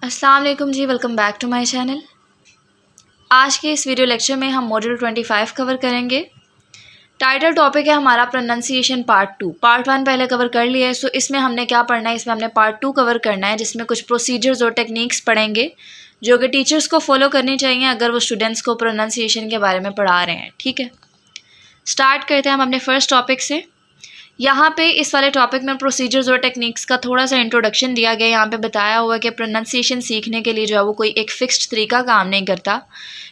अस्सलाम वालेकुम जी, welcome back to my channel. आज के इस वीडियो लेक्चर में हम मॉड्यूल 25 कवर करेंगे। टाइटल टॉपिक है हमारा प्रोनाउंसिएशन पार्ट 2। पार्ट 1 पहले कवर कर लिया है, सो इसमें हमने क्या पढ़ना है, इसमें हमने पार्ट 2 कवर करना है, जिसमें कुछ प्रोसीजर्स और टेक्निक्स पढ़ेंगे जो कि टीचर्स को फॉलो करनी चाहिए अगर वो स्टूडेंट्स को प्रोनाउंसिएशन के बारे में पढ़ा रहे हैं। ठीक है, स्टार्ट करते हैं हम अपने फर्स्ट टॉपिक से। यहाँ पे इस वाले टॉपिक में प्रोसीजर्स और टेक्निक्स का थोड़ा सा इंट्रोडक्शन दिया गया। यहाँ पे बताया हुआ है कि प्रोनाउंसिएशन सीखने के लिए जो है वो कोई एक फ़िक्स्ड तरीका काम नहीं करता,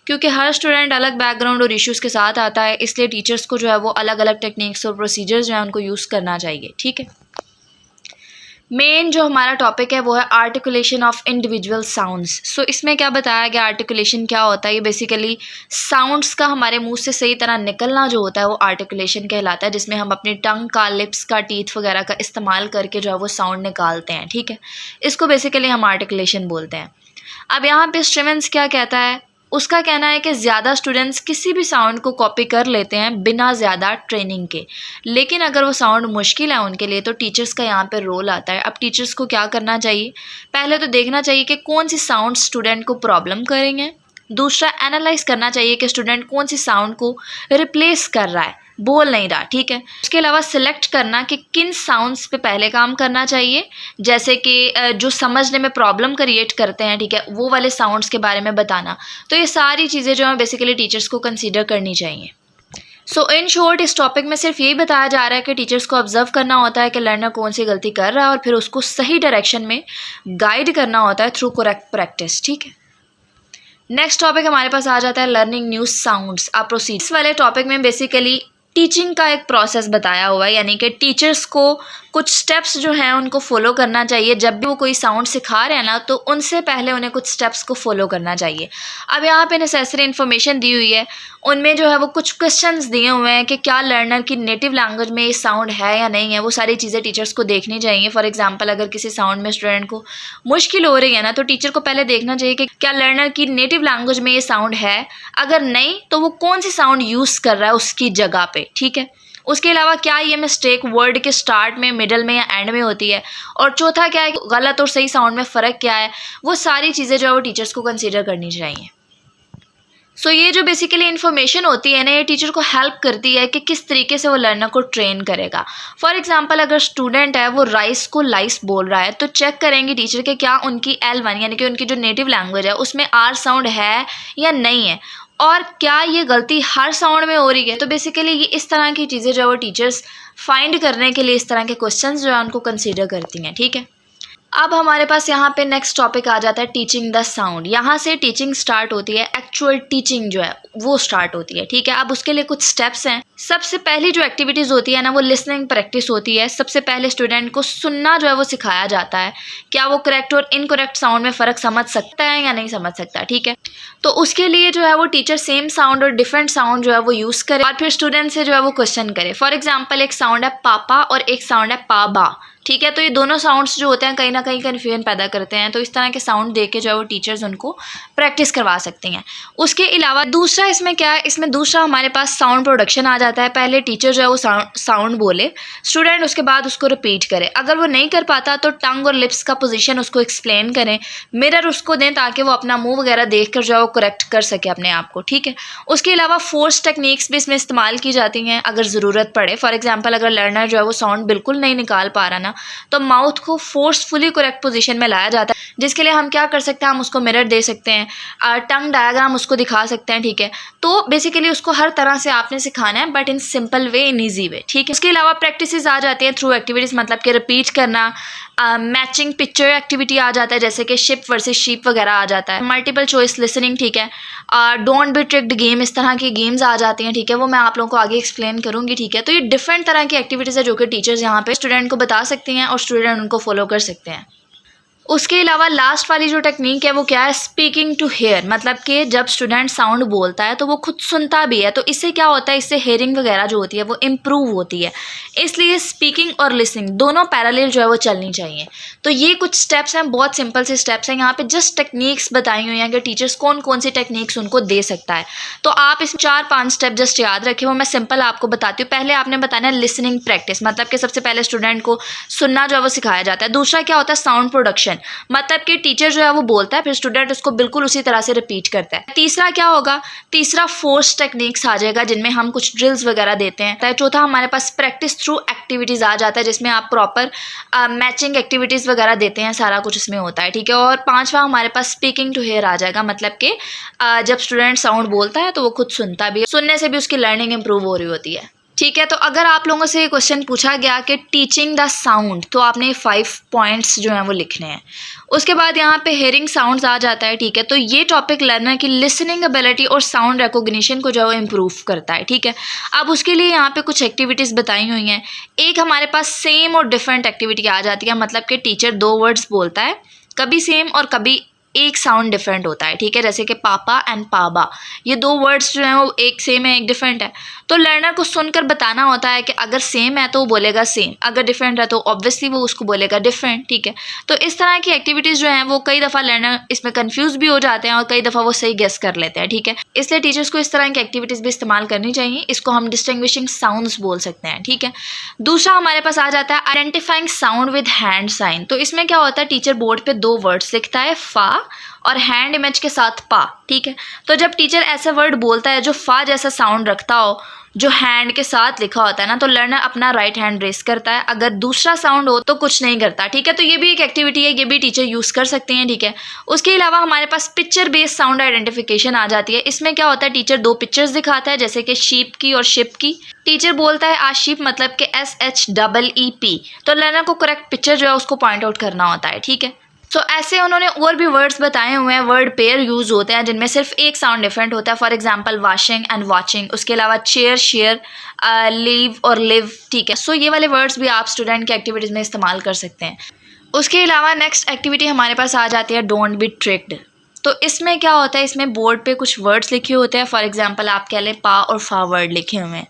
क्योंकि हर स्टूडेंट अलग बैकग्राउंड और इश्यूज़ के साथ आता है, इसलिए टीचर्स को जो है वो अलग अलग टेक्निक्स और प्रोसीजर्स जो है उनको यूज़ करना चाहिए। ठीक है, मेन जो हमारा टॉपिक है वो है आर्टिकुलेशन ऑफ इंडिविजुअल साउंड्स। सो इसमें क्या बताया गया, आर्टिकुलेशन क्या होता है। ये बेसिकली साउंड्स का हमारे मुंह से सही तरह निकलना जो होता है वो आर्टिकुलेशन कहलाता है, जिसमें हम अपनी टंग का, लिप्स का, टीथ वगैरह का इस्तेमाल करके जो है वो साउंड निकालते हैं। ठीक है, इसको बेसिकली हम आर्टिकुलेशन बोलते हैं। अब यहाँ पे स्टीवेंस क्या कहता है, उसका कहना है कि ज़्यादा स्टूडेंट्स किसी भी साउंड को कॉपी कर लेते हैं बिना ज़्यादा ट्रेनिंग के, लेकिन अगर वो साउंड मुश्किल है उनके लिए तो टीचर्स का यहाँ पे रोल आता है। अब टीचर्स को क्या करना चाहिए, पहले तो देखना चाहिए कि कौन सी साउंड स्टूडेंट को प्रॉब्लम करेंगे। दूसरा, एनालाइज करना चाहिए कि स्टूडेंट कौन सी साउंड को रिप्लेस कर रहा है, बोल नहीं रहा। ठीक है, उसके अलावा सिलेक्ट करना कि किन साउंड्स पे पहले काम करना चाहिए, जैसे कि जो समझने में प्रॉब्लम क्रिएट करते हैं, ठीक है, वो वाले साउंड्स के बारे में बताना। तो ये सारी चीज़ें जो है बेसिकली टीचर्स को कंसीडर करनी चाहिए। सो इन शॉर्ट इस टॉपिक में सिर्फ यही बताया जा रहा है कि टीचर्स को ऑब्जर्व करना होता है कि लर्नर कौन सी गलती कर रहा है और फिर उसको सही डायरेक्शन में गाइड करना होता है थ्रू करेक्ट प्रैक्टिस। ठीक है, नेक्स्ट टॉपिक हमारे पास आ जाता है लर्निंग न्यू साउंड्स। आप प्रोसीड। इस वाले टॉपिक में बेसिकली टीचिंग का एक प्रोसेस बताया हुआ है, यानी कि टीचर्स को कुछ स्टेप्स जो हैं उनको फॉलो करना चाहिए। जब भी वो कोई साउंड सिखा रहे हैं ना, तो उनसे पहले उन्हें कुछ स्टेप्स को फॉलो करना चाहिए। अब यहाँ पे नेसेसरी इन्फॉर्मेशन दी हुई है, उनमें जो है वो कुछ क्वेश्चंस दिए हुए हैं कि क्या लर्नर की नेटिव लैंग्वेज में ये साउंड है या नहीं है। वो सारी चीज़ें टीचर्स को देखनी चाहिए। फॉर एग्जांपल, अगर किसी साउंड में स्टूडेंट को मुश्किल हो रही है ना, तो टीचर को पहले देखना चाहिए कि क्या लर्नर की नेटिव लैंग्वेज में ये साउंड है। अगर नहीं, तो वो कौन सी साउंड यूज़ कर रहा है उसकी जगह पे। ठीक है, उसके अलावा क्या ये मिस्टेक वर्ड के स्टार्ट में, मिडल में या एंड में होती है, और चौथा क्या है, गलत और सही साउंड में फ़र्क क्या है। वो सारी चीज़ें जो है वो टीचर्स को कंसीडर करनी चाहिए। सो ये जो बेसिकली इन्फॉर्मेशन होती है ना, ये टीचर को हेल्प करती है कि किस तरीके से वो लर्नर को ट्रेन करेगा। फॉर एग्जांपल, अगर स्टूडेंट है वो राइस को लाइस बोल रहा है, तो चेक करेंगे टीचर के क्या उनकी L1 यानी कि उनकी जो नेटिव लैंग्वेज है उसमें R साउंड है या नहीं है, और क्या ये गलती हर साउंड में हो रही है। तो बेसिकली ये इस तरह की चीज़ें जो है वो टीचर्स फाइंड करने के लिए इस तरह के क्वेश्चंस जो है उनको कंसीडर करती हैं। ठीक है, अब हमारे पास यहाँ पे नेक्स्ट टॉपिक आ जाता है टीचिंग द साउंड। यहाँ से टीचिंग स्टार्ट होती है, एक्चुअल टीचिंग जो है वो स्टार्ट होती है। ठीक है, अब उसके लिए कुछ स्टेप्स हैं। सबसे पहली जो एक्टिविटीज़ होती है ना, वो लिसनिंग प्रैक्टिस होती है। सबसे पहले स्टूडेंट को सुनना जो है वो सिखाया जाता है, क्या वो करेक्ट और इनकरेक्ट साउंड में फ़र्क समझ सकता है या नहीं समझ सकता। ठीक है, तो उसके लिए जो है वो टीचर सेम साउंड और डिफरेंट साउंड जो है वो यूज़ करे और फिर स्टूडेंट से जो है वो क्वेश्चन करे। फॉर एग्जाम्पल, एक साउंड है पापा और एक साउंड है पाबा। ठीक है, तो ये दोनों साउंड्स जो होते हैं कहीं ना कहीं कन्फ्यूजन पैदा करते हैं, तो इस तरह के साउंड देख के जो है वो टीचर्स उनको प्रैक्टिस करवा सकते हैं। उसके अलावा दूसरा इसमें क्या है, इसमें दूसरा हमारे पास साउंड प्रोडक्शन आ जाता है। पहले टीचर जो है वो साउंड बोले, स्टूडेंट उसके बाद उसको रिपीट करे। अगर वो नहीं कर पाता तो टंग और लिप्स का पोजीशन उसको एक्सप्लेन करें, मिरर उसको दें ताकि वो अपना मुंह वगैरह देख कर जो है वो करेक्ट कर सके अपने आप को। ठीक है, उसके अलावा फोर्स टेक्निक्स भी इसमें इस्तेमाल की जाती हैं अगर ज़रूरत पड़े। फॉर एग्जाम्पल, अगर लर्नर जो है वो साउंड बिल्कुल नहीं निकाल पा रहा ना, तो माउथ को फोर्सफुली करेक्ट पोजीशन में लाया जाता है, जिसके लिए हम क्या कर सकते हैं, हम उसको मिरर दे सकते हैं, टंग डायग्राम उसको दिखा सकते हैं। ठीक है, तो बेसिकली उसको हर तरह से आपने सिखाना है, but in simple way, in easy way. ठीक है, उसके अलावा प्रैक्टिसेस आ जाती हैं थ्रू एक्टिविटीज़, मतलब कि रिपीट करना, मैचिंग पिक्चर एक्टिविटी आ जाता है, जैसे कि शिप वर्सेस शीप वगैरह आ जाता है, मल्टीपल चॉइस लिसनिंग। ठीक है, डोंट बी ट्रिक्ड गेम, इस तरह की गेम्स आ जाती हैं। ठीक है, वो मैं आप लोगों को आगे एक्सप्लेन करूंगी। ठीक है, तो ये डिफरेंट तरह की एक्टिविटीज़ है जो कि टीचर्स यहाँ पे स्टूडेंट को बता सकती हैं और स्टूडेंट उनको फॉलो कर सकते हैं। उसके अलावा लास्ट वाली जो टेक्निक है वो क्या है, स्पीकिंग टू हेयर, मतलब कि जब स्टूडेंट साउंड बोलता है तो वो खुद सुनता भी है, तो इससे क्या होता है, इससे हेयरिंग वगैरह जो होती है वो इम्प्रूव होती है। इसलिए स्पीकिंग और लिसनिंग दोनों पैरेलल जो है वो चलनी चाहिए। तो ये कुछ स्टेप्स हैं, बहुत सिंपल से स्टेप्स हैं। यहाँ पे जस्ट टेक्निक्स बताई हुई हैं कि टीचर्स कौन कौन सी टेक्निक्स उनको दे सकता है। तो आप इस 4-5 स्टेप जस्ट याद रखें, वो मैं सिंपल आपको बताती हूँ। पहले आपने बताना है लिसनिंग प्रैक्टिस, मतलब कि सबसे पहले स्टूडेंट को सुनना जो है वो सिखाया जाता है। दूसरा क्या होता है, साउंड प्रोडक्शन, रिपीटेशन, मतलब कि टीचर जो है वो बोलता है फिर स्टूडेंट उसको बिल्कुल उसी तरह से रिपीट करता है। तीसरा क्या होगा, तीसरा फोर्स टेक्निक्स आ जाएगा जिनमें हम कुछ ड्रिल्स वगैरह देते हैं। चौथा हमारे पास प्रैक्टिस थ्रू एक्टिविटीज आ जाता है जिसमें आप प्रॉपर मैचिंग एक्टिविटीज वगैरह देते हैं, सारा कुछ इसमें होता है, ठीक है। और पांचवा हमारे पास स्पीकिंग टू हेयर आ जाएगा, मतलब कि जब स्टूडेंट साउंड बोलता है तो वो खुद सुनता भी है, सुनने से भी उसकी लर्निंग इंप्रूव हो रही होती है, ठीक है। तो अगर आप लोगों से ये क्वेश्चन पूछा गया कि टीचिंग द साउंड, तो आपने 5 पॉइंट्स जो हैं वो लिखने हैं। उसके बाद यहाँ पे हेयरिंग साउंड्स आ जाता है, ठीक है। तो ये टॉपिक लर्नर की लिसनिंग एबिलिटी और साउंड रिकॉग्निशन को जो है वो इम्प्रूव करता है, ठीक है। अब उसके लिए यहाँ पे कुछ एक्टिविटीज़ बताई हुई हैं। एक हमारे पास सेम और डिफरेंट एक्टिविटी आ जाती है, मतलब कि टीचर 2 वर्ड्स बोलता है, कभी सेम और कभी एक साउंड डिफरेंट होता है, ठीक है। जैसे कि पापा एंड पाबा, ये 2 वर्ड्स जो हैं वो एक सेम है एक डिफरेंट है। तो लर्नर को सुनकर बताना होता है कि अगर सेम है तो वो बोलेगा सेम, अगर डिफरेंट है तो ऑब्वियसली वो उसको बोलेगा डिफरेंट, ठीक है। तो इस तरह की एक्टिविटीज़ जो हैं वो कई दफ़ा लर्नर इसमें कंफ्यूज भी हो जाते हैं और कई दफ़ा वो सही गेस कर लेते हैं, ठीक है। इसलिए टीचर्स को इस तरह की एक्टिविटीज़ भी इस्तेमाल करनी चाहिए। इसको हम डिस्टिंग्विशिंग साउंड्स बोल सकते हैं, ठीक है। दूसरा हमारे पास आ जाता है identifying sound with hand sign. तो इसमें क्या होता है, टीचर बोर्ड पर 2 वर्ड्स लिखता है, फा और हैंड इमेज के साथ पा, ठीक है। तो जब टीचर ऐसे वर्ड बोलता है जो फा जैसा साउंड रखता हो, जो हैंड के साथ लिखा होता है ना, तो लर्नर अपना राइट हैंड रेस करता है, अगर दूसरा साउंड हो तो कुछ नहीं करता, ठीक है। तो ये भी एक एक्टिविटी है, ये भी टीचर यूज़ कर सकते हैं, ठीक है। उसके अलावा हमारे पास पिक्चर बेस्ड साउंड आइडेंटिफिकेशन आ जाती है। इसमें क्या होता है, टीचर 2 पिक्चर्स दिखाता है, जैसे कि शीप की और शिप की। टीचर बोलता है शीप मतलब कि SHEEP, तो लर्नर को करेक्ट पिक्चर जो है उसको पॉइंट आउट करना होता है, ठीक है। तो ऐसे उन्होंने और भी वर्ड्स बताए हुए हैं, वर्ड पेयर यूज़ होते हैं जिनमें सिर्फ एक साउंड डिफरेंट होता है। For example washing and watching, उसके अलावा चेयर शेयर, लीव और लिव, ठीक है। सो ये वाले वर्ड्स भी आप स्टूडेंट की एक्टिविटीज़ में इस्तेमाल कर सकते हैं। उसके अलावा नेक्स्ट एक्टिविटी हमारे पास आ जाती है डोंट बी ट्रिक्ड। तो इसमें क्या होता है, इसमें बोर्ड पे कुछ वर्ड्स लिखे होते हैं। फॉर एग्जांपल आप कह लें पा और फा वर्ड लिखे हुए हैं।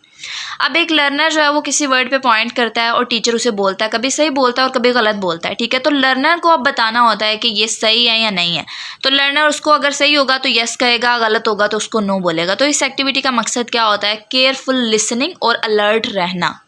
अब एक लर्नर जो है वो किसी वर्ड पे पॉइंट करता है और टीचर उसे बोलता है, कभी सही बोलता है और कभी गलत बोलता है, ठीक है। तो लर्नर को अब बताना होता है कि ये सही है या नहीं है। तो लर्नर उसको अगर सही होगा तो यस कहेगा, गलत होगा तो उसको नो बोलेगा। तो इस एक्टिविटी का मकसद क्या होता है, केयरफुल लिसनिंग और अलर्ट रहना,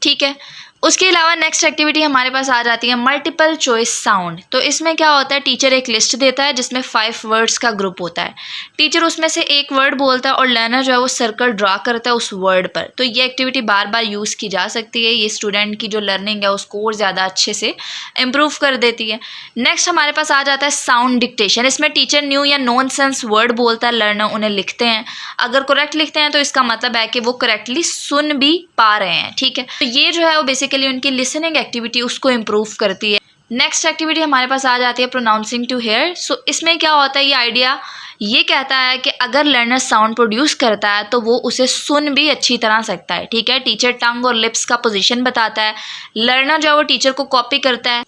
ठीक है। उसके अलावा नेक्स्ट एक्टिविटी हमारे पास आ जाती है मल्टीपल चॉइस साउंड। तो इसमें क्या होता है, टीचर एक लिस्ट देता है जिसमें 5 वर्ड्स का ग्रुप होता है। टीचर उसमें से एक वर्ड बोलता है और लर्नर जो है वो सर्कल ड्रा करता है उस वर्ड पर। तो ये एक्टिविटी बार बार यूज़ की जा सकती है, ये स्टूडेंट की जो लर्निंग है उसको और ज़्यादा अच्छे से इम्प्रूव कर देती है। नेक्स्ट हमारे पास आ जाता है साउंड डिक्टेशन। इसमें टीचर न्यू या नॉन सेंस वर्ड बोलता है, लर्नर उन्हें लिखते हैं। अगर करेक्ट लिखते हैं तो इसका मतलब है कि वो करेक्टली सुन भी पा रहे हैं, ठीक है। तो ये जो है वो बेसिकली उनकी लिसनिंग एक्टिविटी उसको इम्प्रूव करती है। नेक्स्ट एक्टिविटी हमारे पास आ जाती है प्रोनाउंसिंग टू हेयर। सो इसमें क्या होता है, ये आइडिया ये कहता है कि अगर लर्नर साउंड प्रोड्यूस करता है तो वो उसे सुन भी अच्छी तरह सकता है, ठीक है। टीचर टंग और लिप्स का पोजीशन बताता है, लर्नर जो है वो टीचर को कॉपी करता है।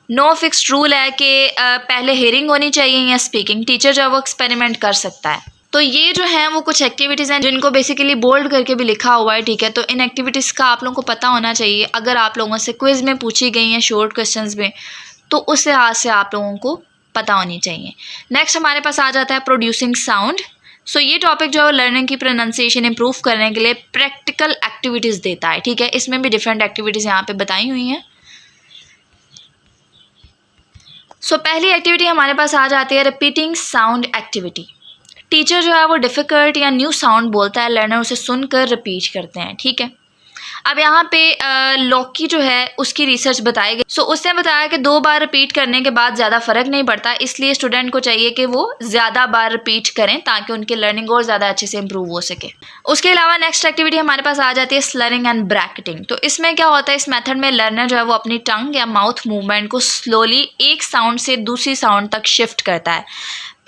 नो फिक्स्ड रूल है कि पहले हेयरिंग होनी चाहिए या स्पीकिंग, टीचर जो है वो एक्सपेरिमेंट कर सकता है। तो ये जो है वो कुछ एक्टिविटीज़ हैं जिनको बेसिकली बोल्ड करके भी लिखा हुआ है, ठीक है। तो इन एक्टिविटीज़ का आप लोगों को पता होना चाहिए। अगर आप लोगों से क्विज़ में पूछी गई हैं शॉर्ट क्वेश्चंस में, तो उस लिहाज से आप लोगों को पता होनी चाहिए। नेक्स्ट हमारे पास आ जाता है प्रोड्यूसिंग साउंड। सो ये टॉपिक जो है लर्निंग की प्रोनाउंसिएशन इंप्रूव करने के लिए प्रैक्टिकल एक्टिविटीज़ देता है, ठीक है। इसमें भी डिफरेंट एक्टिविटीज़ यहाँ पे बताई हुई हैं। सो पहली एक्टिविटी हमारे पास आ जाती है रिपीटिंग साउंड एक्टिविटी। टीचर जो है वो डिफ़िकल्ट या न्यू साउंड बोलता है, लर्नर उसे सुनकर रिपीट करते हैं, ठीक है। अब यहाँ पे लॉकी जो है उसकी रिसर्च बताई गई। सो उसने बताया कि 2 बार रिपीट करने के बाद ज़्यादा फ़र्क नहीं पड़ता, इसलिए स्टूडेंट को चाहिए कि वो ज़्यादा बार रिपीट करें ताकि उनकी लर्निंग और ज़्यादा अच्छे से इंप्रूव हो सके। उसके अलावा नेक्स्ट एक्टिविटी हमारे पास आ जाती है स्लरिंग एंड ब्रैकेटिंग। तो इसमें क्या होता है, इस मेथड में लर्नर जो है वो अपनी टंग या माउथ मूवमेंट को स्लोली एक साउंड से दूसरी साउंड तक शिफ्ट करता है,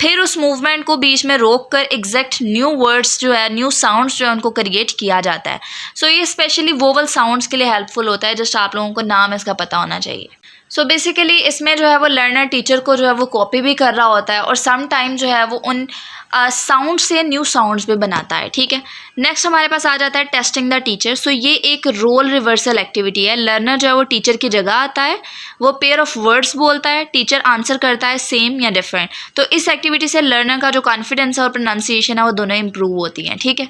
फिर उस मूवमेंट को बीच में रोक कर एग्जैक्ट न्यू वर्ड्स जो है, न्यू साउंड्स जो है उनको क्रिएट किया जाता है। सो ये स्पेशली वोवल साउंड्स के लिए हेल्पफुल होता है, जस्ट आप लोगों को नाम इसका पता होना चाहिए। सो बेसिकली इसमें जो है वो लर्नर टीचर को जो है वो कॉपी भी कर रहा होता है और सम टाइम जो है वो उन साउंड से न्यू साउंड्स भी बनाता है, ठीक है। नेक्स्ट हमारे पास आ जाता है टेस्टिंग द टीचर। सो ये एक रोल रिवर्सल एक्टिविटी है। लर्नर जो है वो टीचर की जगह आता है, वो पेयर ऑफ वर्ड्स बोलता है, टीचर आंसर करता है सेम या डिफरेंट। तो इस एक्टिविटी से लर्नर का जो कॉन्फिडेंस है और प्रोनाउंसिएशन है वो दोनों इंप्रूव होती हैं, ठीक है।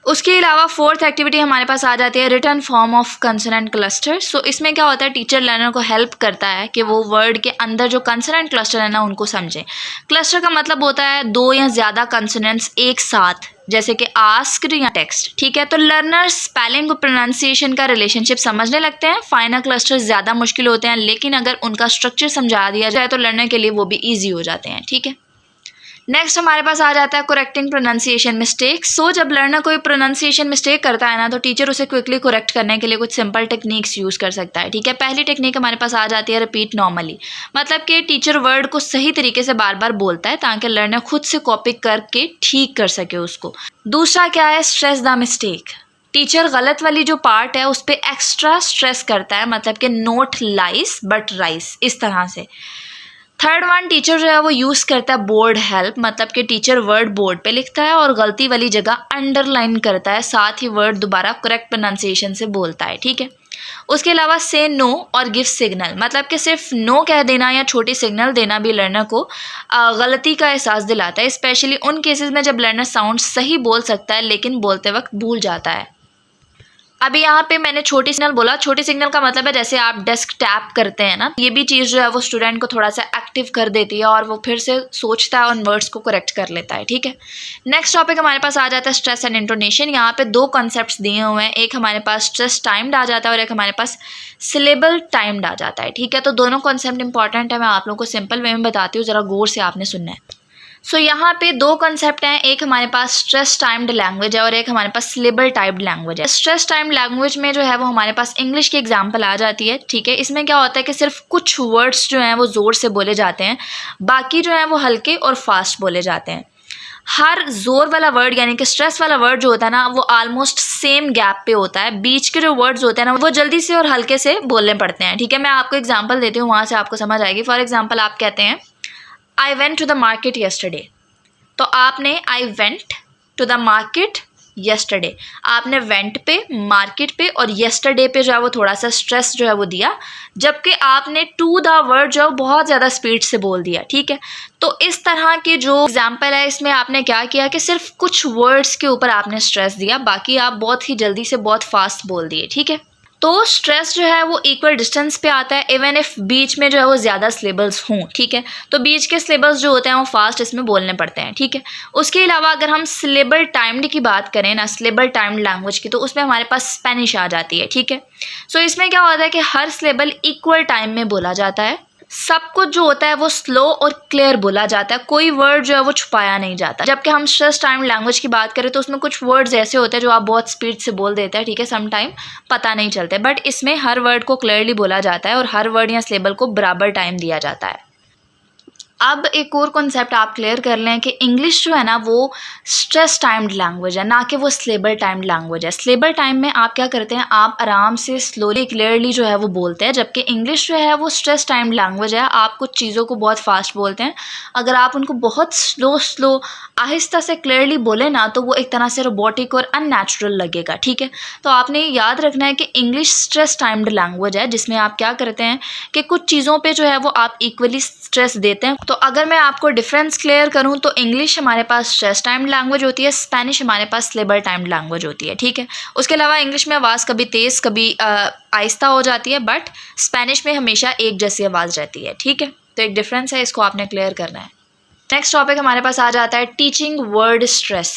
उसके अलावा फोर्थ एक्टिविटी हमारे पास आ जाती है written form of consonant cluster. So इसमें क्या होता है, टीचर लर्नर को हेल्प करता है कि वो वर्ड के अंदर जो कंसोनेंट क्लस्टर है ना उनको समझें। क्लस्टर का मतलब होता है दो या ज़्यादा कंसोनेंट्स एक साथ, जैसे कि आस्क्ड या टेक्स्ट, ठीक है। तो लर्नर्स स्पेलिंग और प्रोनाउंसिएशन का रिलेशनशिप समझने लगते हैं। फाइनल क्लस्टर ज़्यादा मुश्किल होते हैं, लेकिन अगर उनका स्ट्रक्चर समझा दिया जाए तो लर्नर के लिए वो भी ईजी हो जाते हैं, ठीक है। नेक्स्ट हमारे पास आ जाता है करेक्टिंग प्रोनाउंसिएशन मिस्टेक। सो जब लर्नर कोई प्रोनाउंसिएशन मिस्टेक करता है ना तो टीचर उसे क्विकली करेक्ट करने के लिए कुछ सिंपल टेक्निक्स यूज़ कर सकता है, ठीक है। पहली टेक्निक हमारे पास आ जाती है रिपीट नॉर्मली, मतलब कि टीचर वर्ड को सही तरीके से बार बार बोलता है ताकि लर्नर खुद से कॉपी करके ठीक कर सके उसको। दूसरा क्या है, स्ट्रेस द मिस्टेक। टीचर गलत वाली जो पार्ट है उस पर एक्स्ट्रा स्ट्रेस करता है, मतलब कि नोट लाइस बट राइस, इस तरह से। थर्ड वन, टीचर जो है वो यूज़ करता है बोर्ड हेल्प, मतलब कि टीचर वर्ड बोर्ड पे लिखता है और गलती वाली जगह अंडरलाइन करता है, साथ ही वर्ड दोबारा करेक्ट प्रोनाउंसिएशन से बोलता है, ठीक है। उसके अलावा से नो और गिव सिग्नल, मतलब कि सिर्फ नो कह देना या छोटी सिग्नल देना भी लर्नर को गलती का एहसास दिलाता है, स्पेशली उन केसेस में जब लर्नर साउंड सही बोल सकता है लेकिन बोलते वक्त भूल जाता है। अभी यहाँ पे मैंने छोटी सिग्नल बोला, छोटी सिग्नल का मतलब है जैसे आप डेस्क टैप करते हैं ना, ये भी चीज़ जो है वो स्टूडेंट को थोड़ा सा एक्टिव कर देती है और वो फिर से सोचता है, उन वर्ड्स को करेक्ट कर लेता है, ठीक है। नेक्स्ट टॉपिक हमारे पास आ जाता है स्ट्रेस एंड इंटोनेशन। यहाँ पे दो कॉन्सेप्ट्स दिए हुए हैं, एक हमारे पास स्ट्रेस टाइम्ड आ जाता है और एक हमारे पास सिलेबल टाइम्ड आ जाता है, ठीक है। तो दोनों कॉन्सेप्ट इंपॉर्टेंट है, मैं आप लोगों को सिंपल वे में बताती हूँ, ज़रा गौर से आपने सुनना है। सो यहाँ पे दो कंसेप्ट हैं, एक हमारे पास स्ट्रेस टाइम्ड लैंग्वेज है और एक हमारे पास सिलेबल टाइप्ड लैंग्वेज है। स्ट्रेस टाइम्ड लैंग्वेज में जो है वो हमारे पास इंग्लिश की एग्जांपल आ जाती है, ठीक है। इसमें क्या होता है कि सिर्फ कुछ वर्ड्स जो हैं वो ज़ोर से बोले जाते हैं, बाकी जो है वो हल्के और फास्ट बोले जाते हैं। हर जोर वाला वर्ड यानी कि स्ट्रेस वाला वर्ड जो होता है ना वो ऑलमोस्ट सेम गैप पे होता है, बीच के जो वर्ड्स होते हैं ना वो जल्दी से और हल्के से बोलने पड़ते हैं, ठीक है। मैं आपको एग्जाम्पल देती हूँ, वहाँ से आपको समझ आएगी। फॉर एग्जाम्पल आप कहते हैं I went to the market yesterday, तो आपने I went to the market yesterday, आपने वेंट पे, मार्केट पे और येस्टरडे पे जो है वो थोड़ा सा स्ट्रेस जो है वो दिया, जबकि आपने टू द वर्ड जो है बहुत ज़्यादा स्पीड से बोल दिया, ठीक है। तो इस तरह के जो एग्जाम्पल है इसमें आपने क्या किया कि सिर्फ कुछ वर्ड्स के ऊपर आपने स्ट्रेस दिया, बाकी आप बहुत ही जल्दी से बहुत फास्ट बोल दिए, ठीक है। तो स्ट्रेस जो है वो इक्वल डिस्टेंस पे आता है इवन इफ बीच में जो है वो ज़्यादा सिलेबल्स हों, ठीक है। तो बीच के सिलेबल्स जो होते हैं वो फास्ट इसमें बोलने पड़ते हैं, ठीक है। उसके अलावा अगर हम सिलेबल टाइम्ड की बात करें ना, सिलेबल टाइम्ड लैंग्वेज की, तो उसमें हमारे पास स्पेनिश आ जाती है, ठीक है। सो इसमें क्या होता है कि हर सिलेबल इक्वल टाइम में बोला जाता है, सब कुछ जो होता है वो स्लो और क्लियर बोला जाता है, कोई वर्ड जो है वो छुपाया नहीं जाता। जबकि हम स्ट्रेस टाइम लैंग्वेज की बात करें तो उसमें कुछ वर्ड्स ऐसे होते हैं जो आप बहुत स्पीड से बोल देते हैं, ठीक है, सम टाइम पता नहीं चलते, बट इसमें हर वर्ड को क्लियरली बोला जाता है और हर वर्ड या सिलेबल को बराबर टाइम दिया जाता है। अब एक और कॉन्सेप्ट आप क्लियर कर लें कि इंग्लिश जो है ना वो स्ट्रेस टाइम्ड लैंग्वेज है, ना कि वो सिलेबल टाइम्ड लैंग्वेज है। सिलेबल टाइम में आप क्या करते हैं, आप आराम से स्लोली क्लियरली जो है वो बोलते हैं, जबकि इंग्लिश जो है वो स्ट्रेस टाइम्ड लैंग्वेज है, आप कुछ चीज़ों को बहुत फास्ट बोलते हैं। अगर आप उनको बहुत स्लो आहिस्ता से क्लियरली बोले ना तो वो एक तरह से रोबोटिक और अननेचुरल लगेगा, ठीक है। तो आपने याद रखना है कि इंग्लिश स्ट्रेस टाइम्ड लैंग्वेज है जिसमें आप क्या करते हैं कि कुछ चीज़ों पे जो है वो आप इक्वली स्ट्रेस देते हैं। तो अगर मैं आपको डिफरेंस क्लियर करूं तो इंग्लिश हमारे पास स्ट्रेस टाइम्ड लैंग्वेज होती है, स्पेनिश हमारे पास सिलेबल टाइम्ड लैंग्वेज होती है, ठीक है। उसके अलावा इंग्लिश में आवाज़ कभी तेज़ कभी आहिस्ता हो जाती है, बट स्पेनिश में हमेशा एक जैसी आवाज़ रहती है, ठीक है। तो एक डिफरेंस है, इसको आपने क्लियर करना है। नेक्स्ट टॉपिक हमारे पास आ जाता है teaching word stress.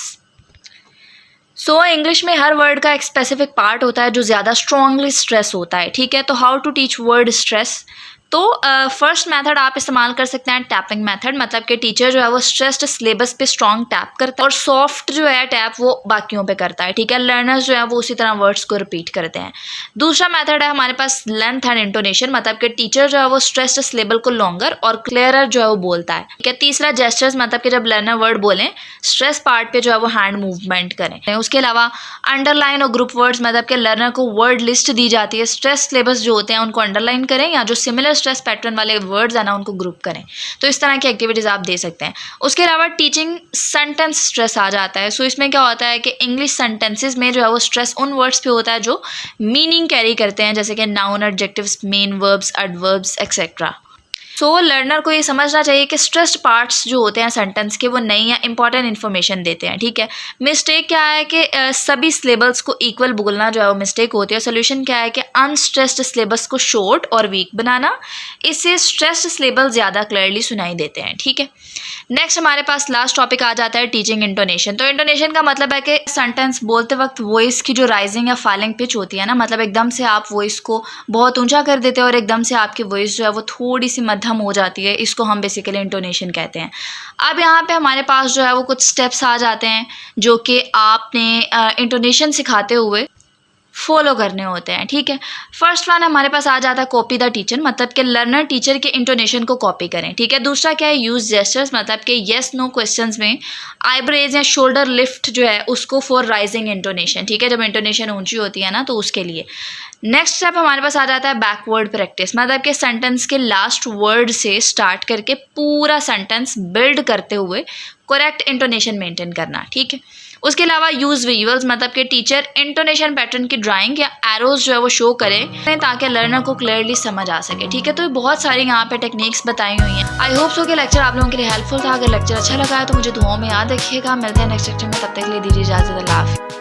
So English में हर वर्ड का एक स्पेसिफिक पार्ट होता है जो ज़्यादा स्ट्रांगली स्ट्रेस होता है, ठीक है। तो how to teach word stress, तो फर्स्ट मेथड आप इस्तेमाल कर सकते हैं टैपिंग मेथड, मतलब कि टीचर जो है वो स्ट्रेस्ड सिलेबस पे स्ट्रॉन्ग टैप करता है और सॉफ्ट जो है टैप वो बाकियों पे करता है, ठीक है। लर्नर्स जो है वो उसी तरह वर्ड्स को रिपीट करते हैं। दूसरा मेथड है हमारे पास लेंथ एंड इंटोनेशन, मतलब कि टीचर जो है वो स्ट्रेस्ड सिलेबल को लॉन्गर और क्लियरर जो है वो बोलता है, ठीक है। तीसरा जेस्चर्स, मतलब कि जब लर्नर वर्ड बोलें स्ट्रेस पार्ट पे जो है वो हैंड मूवमेंट करें। उसके अलावा अंडरलाइन और ग्रुप वर्ड्स, मतलब कि लर्नर को वर्ड लिस्ट दी जाती है, स्ट्रेस सिलेबस जो होते हैं उनको अंडरलाइन करें या जो सिमिलर स्ट्रेस पैटर्न वाले वर्ड्स है ना उनको ग्रुप करें। तो इस तरह की एक्टिविटीज़ आप दे सकते हैं। उसके अलावा टीचिंग सेंटेंस स्ट्रेस आ जाता है। सो इसमें क्या होता है कि इंग्लिश सेंटेंसेस में जो है वो स्ट्रेस उन वर्ड्स पे होता है जो मीनिंग कैरी करते हैं, जैसे कि noun, adjectives, main verbs, adverbs etcetera. So learner को ये समझना चाहिए कि स्ट्रेस्ड पार्ट्स जो होते हैं सेंटेंस के वो नई या इंपॉर्टेंट इन्फॉर्मेशन देते हैं, ठीक है। मिस्टेक क्या है कि सभी सिलेबल्स को इक्वल बोलना जो है वो मिस्टेक होती है। सोल्यूशन क्या है कि अनस्ट्रेस्ड सिलेबस को शॉर्ट और वीक बनाना, इससे स्ट्रेस्ड सिलेबल ज़्यादा क्लियरली सुनाई देते हैं, ठीक है। नेक्स्ट हमारे पास लास्ट टॉपिक आ जाता है टीचिंग इंटोनेशन। तो इंटोनेशन का मतलब है कि सेंटेंस बोलते वक्त वॉइस की जो राइजिंग या फॉलिंग पिच होती है ना, मतलब एकदम से आप वॉइस को बहुत ऊंचा कर देते हो और एकदम से आपकी वॉइस जो है वो थोड़ी सी मध्यम हो जाती है, इसको हम बेसिकली इंटोनेशन कहते हैं। अब यहाँ पे हमारे पास जो है वो कुछ स्टेप्स आ जाते हैं जो कि आपने इंटोनेशन सिखाते हुए फॉलो करने होते हैं, ठीक है। फर्स्ट वन हमारे पास आ जाता है कॉपी द टीचर, मतलब कि लर्नर टीचर के इंटोनेशन को कॉपी करें, ठीक है। दूसरा क्या है यूज जेस्चर्स, मतलब कि येस नो क्वेश्चंस में आईब्रेज या शोल्डर लिफ्ट जो है उसको फॉर राइजिंग इंटोनेशन, ठीक है, जब इंटोनेशन ऊंची होती है ना तो उसके लिए। नेक्स्ट स्टेप हमारे पास आ जाता है बैकवर्ड प्रैक्टिस, मतलब कि सेंटेंस के लास्ट वर्ड से स्टार्ट करके पूरा सेंटेंस बिल्ड करते हुए करेक्ट इंटोनेशन मेंटेन करना, ठीक है। उसके अलावा यूज विजुअल्स, मतलब कि टीचर इंटोनेशन पैटर्न की ड्राइंग या एरोज जो है वो शो करें ताकि लर्नर को क्लियरली समझ आ सके, ठीक है। तो बहुत सारी यहाँ पे टेक्निक्स बताई हुई हैं। आई होप सो कि लेक्चर आप लोगों के लिए हेल्पफुल था। अगर लेक्चर अच्छा लगा है तो मुझे दुआओं में याद रखिएगा। मिलते हैं नेक्स्ट लेक्चर में, तब तक के लिए दीजिए इजाजत। अल्लाह हाफ़िज़।